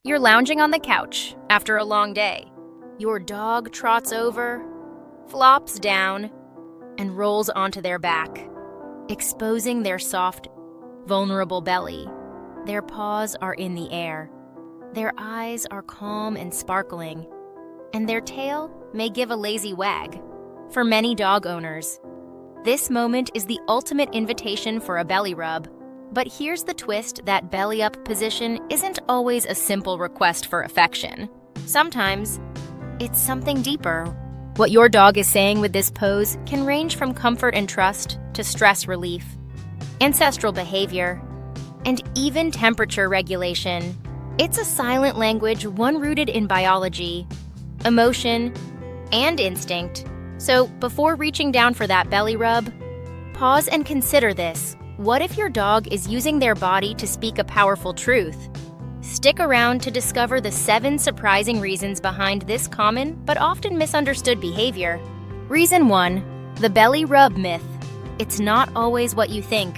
You're lounging on the couch after a long day. Your dog trots over, flops down, and rolls onto their back, exposing their soft, vulnerable belly. Their paws are in the air. Their eyes are calm and sparkling, and their tail may give a lazy wag. For many dog owners, this moment is the ultimate invitation for a belly rub. But here's the twist: that belly up position isn't always a simple request for affection. Sometimes, it's something deeper. What your dog is saying with this pose can range from comfort and trust to stress relief, ancestral behavior, and even temperature regulation. It's a silent language, one rooted in biology, emotion, and instinct. So before reaching down for that belly rub, pause and consider this. What if your dog is using their body to speak a powerful truth? Stick around to discover the 7 surprising reasons behind this common but often misunderstood behavior. Reason 1. The belly rub myth. It's not always what you think.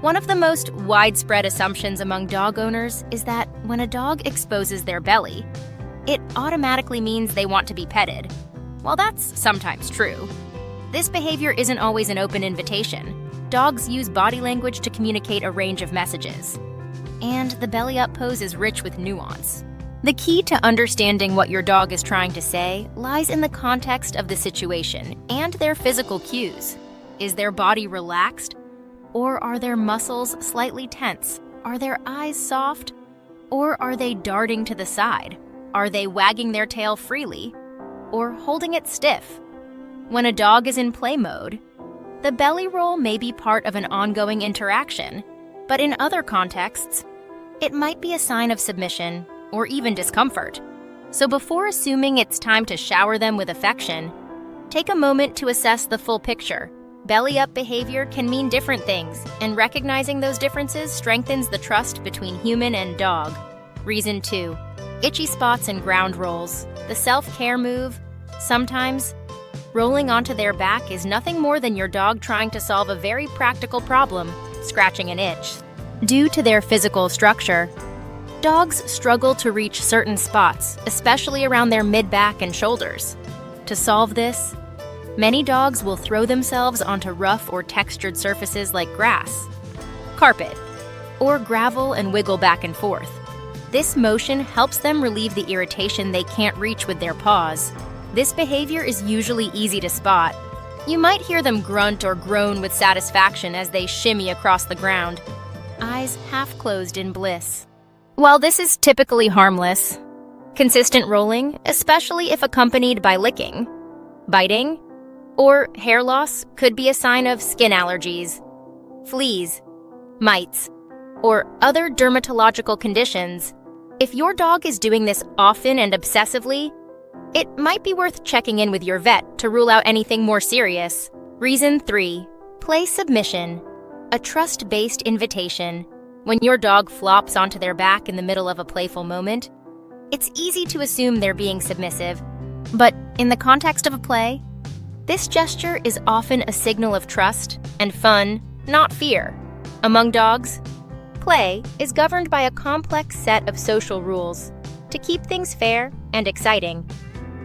One of the most widespread assumptions among dog owners is that when a dog exposes their belly, it automatically means they want to be petted. While that's sometimes true, this behavior isn't always an open invitation. Dogs use body language to communicate a range of messages, and the belly up pose is rich with nuance. The key to understanding what your dog is trying to say lies in the context of the situation and their physical cues. Is their body relaxed, or are their muscles slightly tense? Are their eyes soft, or are they darting to the side? Are they wagging their tail freely, or holding it stiff? When a dog is in play mode, the belly roll may be part of an ongoing interaction, but in other contexts, it might be a sign of submission or even discomfort. So before assuming it's time to shower them with affection, take a moment to assess the full picture. Belly up behavior can mean different things, and recognizing those differences strengthens the trust between human and dog. Reason 2. Itchy spots and ground rolls. The self-care move. Sometimes, rolling onto their back is nothing more than your dog trying to solve a very practical problem, scratching an itch. Due to their physical structure, dogs struggle to reach certain spots, especially around their mid-back and shoulders. To solve this, many dogs will throw themselves onto rough or textured surfaces like grass, carpet, or gravel and wiggle back and forth. This motion helps them relieve the irritation they can't reach with their paws. This behavior is usually easy to spot. You might hear them grunt or groan with satisfaction as they shimmy across the ground, eyes half closed in bliss. While this is typically harmless, consistent rolling, especially if accompanied by licking, biting, or hair loss, could be a sign of skin allergies, fleas, mites, or other dermatological conditions. If your dog is doing this often and obsessively, it might be worth checking in with your vet to rule out anything more serious. Reason 3. Play submission. A trust-based invitation. When your dog flops onto their back in the middle of a playful moment, it's easy to assume they're being submissive. But in the context of a play, this gesture is often a signal of trust and fun, not fear. Among dogs, play is governed by a complex set of social rules to keep things fair and exciting.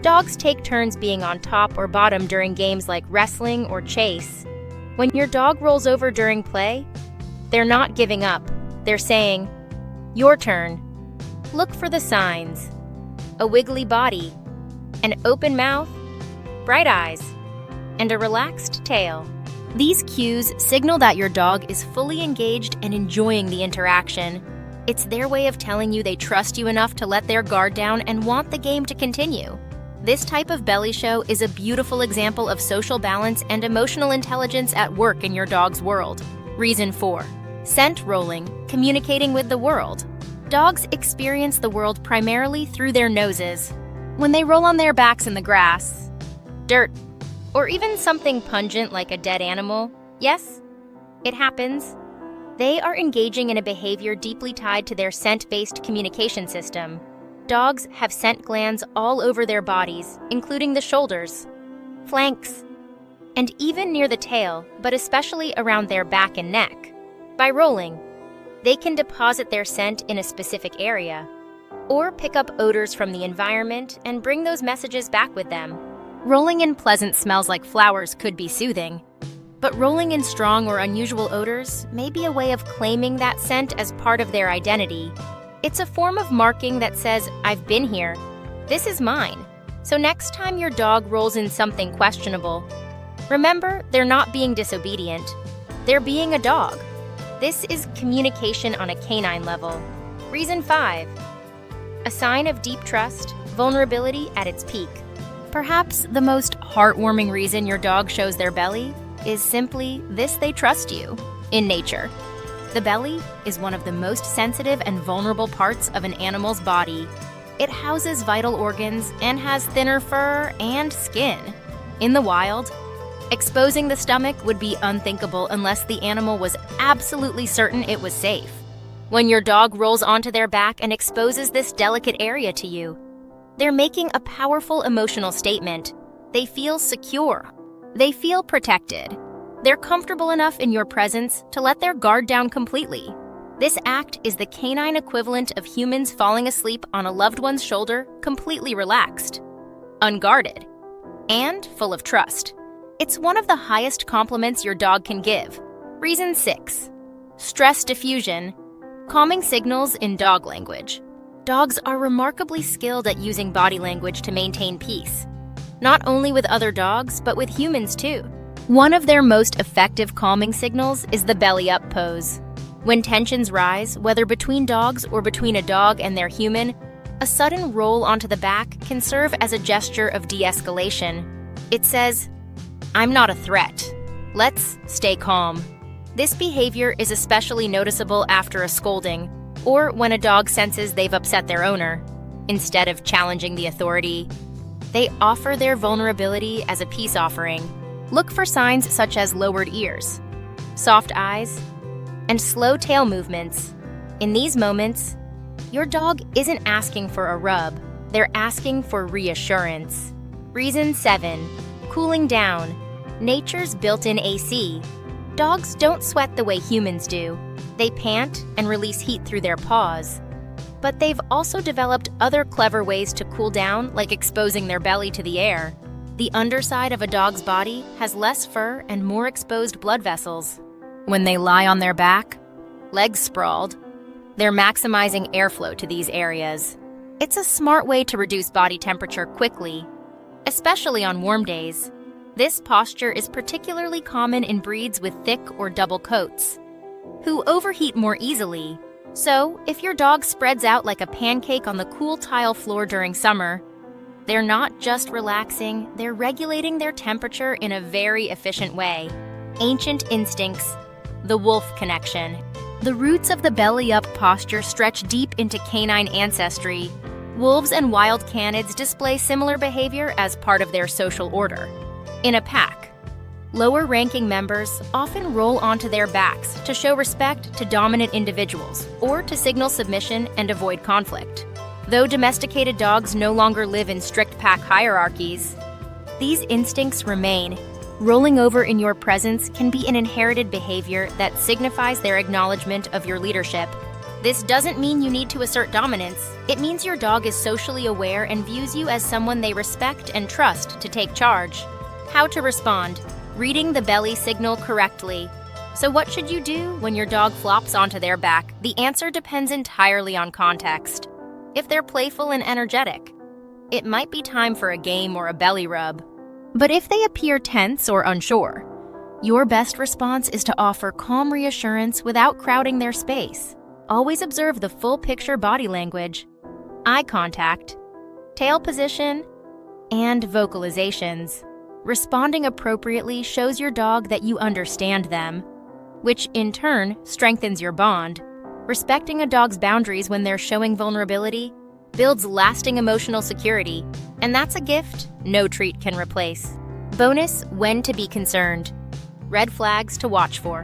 Dogs take turns being on top or bottom during games like wrestling or chase. When your dog rolls over during play, they're not giving up. They're saying, "Your turn." Look for the signs: a wiggly body, an open mouth, bright eyes, and a relaxed tail. These cues signal that your dog is fully engaged and enjoying the interaction. It's their way of telling you they trust you enough to let their guard down and want the game to continue. This type of belly show is a beautiful example of social balance and emotional intelligence at work in your dog's world. Reason 4. Scent rolling, communicating with the world. Dogs experience the world primarily through their noses. When they roll on their backs in the grass, dirt, or even something pungent like a dead animal, yes, it happens, they are engaging in a behavior deeply tied to their scent-based communication system. Dogs have scent glands all over their bodies, including the shoulders, flanks, and even near the tail, but especially around their back and neck. By rolling, they can deposit their scent in a specific area, or pick up odors from the environment and bring those messages back with them. Rolling in pleasant smells like flowers could be soothing, but rolling in strong or unusual odors may be a way of claiming that scent as part of their identity. It's a form of marking that says, "I've been here. This is mine." So next time your dog rolls in something questionable, remember, they're not being disobedient. They're being a dog. This is communication on a canine level. Reason 5. A sign of deep trust, vulnerability at its peak. Perhaps the most heartwarming reason your dog shows their belly is simply this: they trust you. In nature, the belly is one of the most sensitive and vulnerable parts of an animal's body. It houses vital organs and has thinner fur and skin. In the wild, exposing the stomach would be unthinkable unless the animal was absolutely certain it was safe. When your dog rolls onto their back and exposes this delicate area to you, they're making a powerful emotional statement. They feel secure. They feel protected. They're comfortable enough in your presence to let their guard down completely. This act is the canine equivalent of humans falling asleep on a loved one's shoulder, completely relaxed, unguarded, and full of trust. It's one of the highest compliments your dog can give. Reason 6. Stress diffusion, calming signals in dog language. Dogs are remarkably skilled at using body language to maintain peace, not only with other dogs, but with humans too. One of their most effective calming signals is the belly up pose. When tensions rise, whether between dogs or between a dog and their human, a sudden roll onto the back can serve as a gesture of de-escalation. It says, "I'm not a threat. Let's stay calm." This behavior is especially noticeable after a scolding, or when a dog senses they've upset their owner. Instead of challenging the authority, they offer their vulnerability as a peace offering. Look for signs such as lowered ears, soft eyes, and slow tail movements. In these moments, your dog isn't asking for a rub, they're asking for reassurance. Reason 7. Cooling down, nature's built-in AC. Dogs don't sweat the way humans do. They pant and release heat through their paws. But they've also developed other clever ways to cool down, like exposing their belly to the air. The underside of a dog's body has less fur and more exposed blood vessels. When they lie on their back, legs sprawled, they're maximizing airflow to these areas. It's a smart way to reduce body temperature quickly, especially on warm days. This posture is particularly common in breeds with thick or double coats, who overheat more easily. So, if your dog spreads out like a pancake on the cool tile floor during summer, they're not just relaxing, they're regulating their temperature in a very efficient way. Ancient instincts, the wolf connection. The roots of the belly-up posture stretch deep into canine ancestry. Wolves and wild canids display similar behavior as part of their social order. In a pack, lower-ranking members often roll onto their backs to show respect to dominant individuals or to signal submission and avoid conflict. Though domesticated dogs no longer live in strict pack hierarchies, these instincts remain. Rolling over in your presence can be an inherited behavior that signifies their acknowledgement of your leadership. This doesn't mean you need to assert dominance. It means your dog is socially aware and views you as someone they respect and trust to take charge. How to respond: reading the belly signal correctly. So what should you do when your dog flops onto their back? The answer depends entirely on context. If they're playful and energetic, it might be time for a game or a belly rub. But if they appear tense or unsure, your best response is to offer calm reassurance without crowding their space. Always observe the full picture body language, eye contact, tail position, and vocalizations. Responding appropriately shows your dog that you understand them, which in turn strengthens your bond. Respecting a dog's boundaries when they're showing vulnerability builds lasting emotional security, and that's a gift no treat can replace. Bonus: when to be concerned. Red flags to watch for.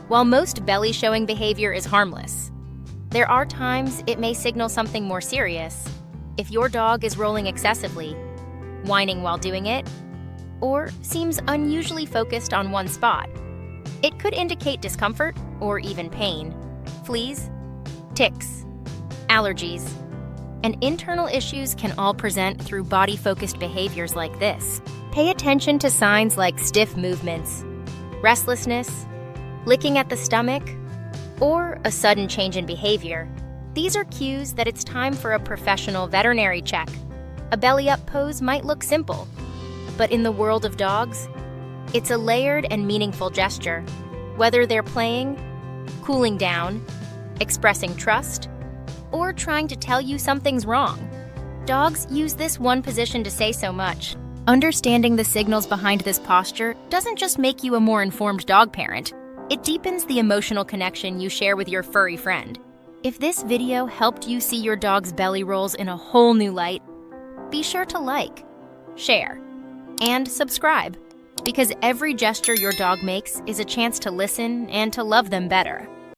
While most belly showing behavior is harmless, there are times it may signal something more serious. If your dog is rolling excessively, whining while doing it, or seems unusually focused on one spot, it could indicate discomfort or even pain. Fleas, ticks, allergies, And internal issues can all present through body-focused behaviors like this. Pay attention to signs like stiff movements, restlessness, licking at the stomach, or a sudden change in behavior. These are cues that it's time for a professional veterinary check. A belly-up pose might look simple, but in the world of dogs, it's a layered and meaningful gesture. Whether they're playing, cooling down, expressing trust, or trying to tell you something's wrong, dogs use this one position to say so much. Understanding the signals behind this posture doesn't just make you a more informed dog parent, it deepens the emotional connection you share with your furry friend. If this video helped you see your dog's belly rolls in a whole new light, be sure to like, share, and subscribe, because every gesture your dog makes is a chance to listen and to love them better.